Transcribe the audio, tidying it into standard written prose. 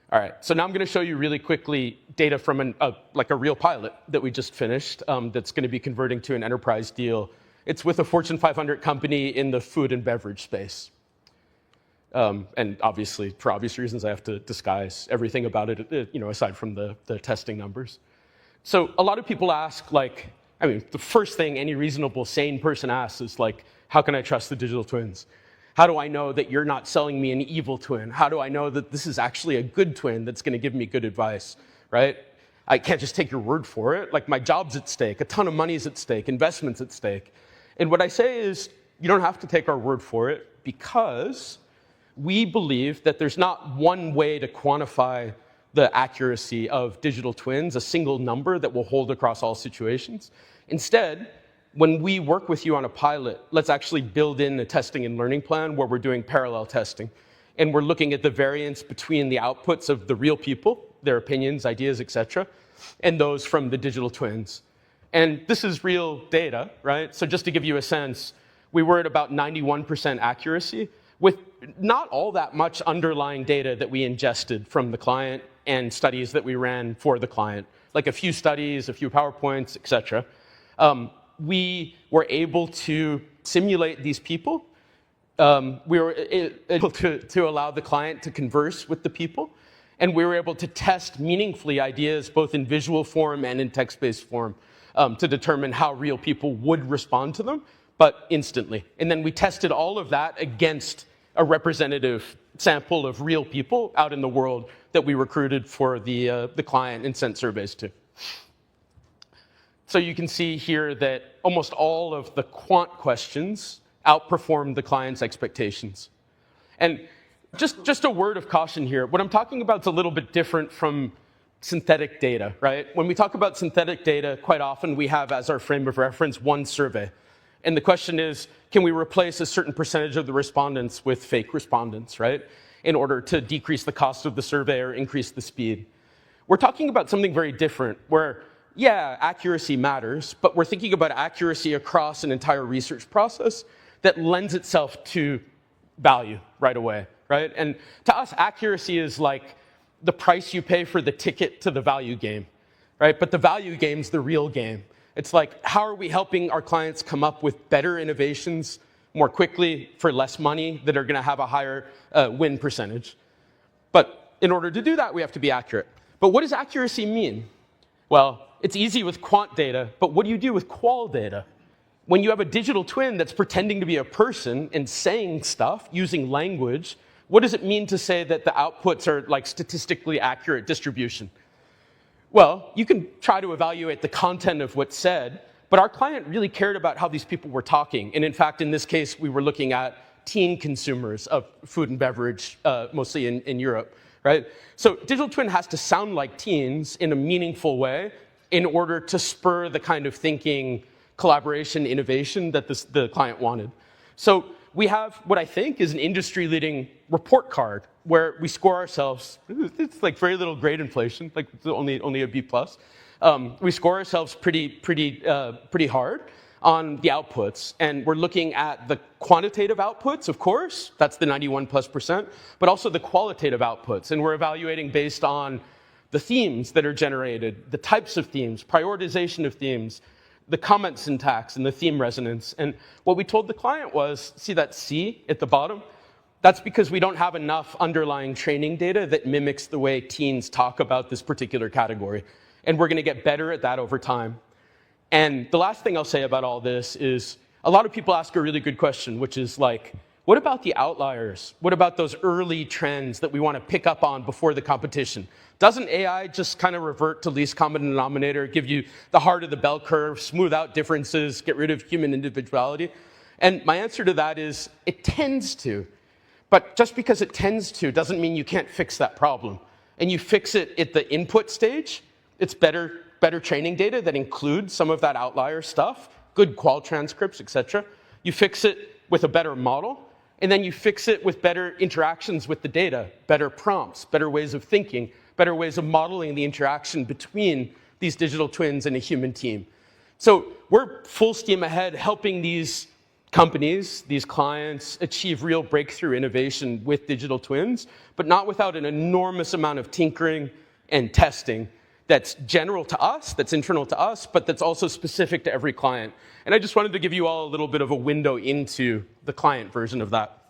All right, so now I'm going to show you really quickly data from like a real pilot that we just finished that's going to be converting to an enterprise deal. It's with a Fortune 500 company in the food and beverage space. And obviously, for obvious reasons, I have to disguise everything about it, aside from the testing numbers. So a lot of people ask, the first thing any reasonable, sane person asks is, how can I trust the digital twins? How do I know that you're not selling me an evil twin? How do I know that this is actually a good twin that's going to give me good advice, right? I can't just take your word for it. My job's at stake, a ton of money's at stake, investment's at stake. And what I say is, you don't have to take our word for it, because we believe that there's not one way to quantify the accuracy of digital twins, a single number that will hold across all situations. Instead, when we work with you on a pilot, let's actually build in a testing and learning plan where we're doing parallel testing. And we're looking at the variance between the outputs of the real people, their opinions, ideas, et cetera, and those from the digital twins. And this is real data, right? So just to give you a sense, we were at about 91% accuracy with not all that much underlying data that we ingested from the client and studies that we ran for the client, like a few studies, a few PowerPoints, et cetera. We were able to simulate these people. We were able to allow the client to converse with the people. And we were able to test meaningfully ideas both in visual form and in text-based form to determine how real people would respond to them, but instantly. And then we tested all of that against a representative sample of real people out in the world that we recruited for the client and sent surveys to. So you can see here that almost all of the quant questions outperformed the client's expectations. And just a word of caution here. What I'm talking about is a little bit different from synthetic data, right? When we talk about synthetic data, quite often we have as our frame of reference one survey. And the question is, can we replace a certain percentage of the respondents with fake respondents, right? In order to decrease the cost of the survey or increase the speed. We're talking about something very different where, yeah, accuracy matters, but we're thinking about accuracy across an entire research process that lends itself to value right away, right? And to us, accuracy is like the price you pay for the ticket to the value game, right? But the value game's the real game. It's like, how are we helping our clients come up with better innovations more quickly for less money that are going to have a higher win percentage? But in order to do that, we have to be accurate. But what does accuracy mean? Well, it's easy with quant data, but what do you do with qual data? When you have a digital twin that's pretending to be a person and saying stuff using language, what does it mean to say that the outputs are like statistically accurate distribution? Well, you can try to evaluate the content of what's said, but our client really cared about how these people were talking. And in fact, in this case, we were looking at teen consumers of food and beverage, mostly in Europe, right? So digital twin has to sound like teens in a meaningful way in order to spur the kind of thinking, collaboration, innovation that the client wanted. So we have what I think is an industry-leading report card where we score ourselves. It's like very little grade inflation, like only a B+. We score ourselves pretty hard on the outputs, and we're looking at the quantitative outputs, of course, that's the 91+%, but also the qualitative outputs, and we're evaluating based on the themes that are generated, the types of themes, prioritization of themes, the comment syntax, and the theme resonance. And what we told the client was, see that C at the bottom? That's because we don't have enough underlying training data that mimics the way teens talk about this particular category. And we're going to get better at that over time. And the last thing I'll say about all this is, a lot of people ask a really good question, which is like, what about the outliers? What about those early trends that we want to pick up on before the competition? Doesn't AI just kind of revert to least common denominator, give you the heart of the bell curve, smooth out differences, get rid of human individuality? And my answer to that is, it tends to. But just because it tends to doesn't mean you can't fix that problem. And you fix it at the input stage, it's better training data that includes some of that outlier stuff, good qual transcripts, et cetera. You fix it with a better model, and then you fix it with better interactions with the data, better prompts, better ways of thinking, better ways of modeling the interaction between these digital twins and a human team. So we're full steam ahead helping these companies, these clients, achieve real breakthrough innovation with digital twins, but not without an enormous amount of tinkering and testing that's general to us, that's internal to us, but that's also specific to every client. And I just wanted to give you all a little bit of a window into the client version of that.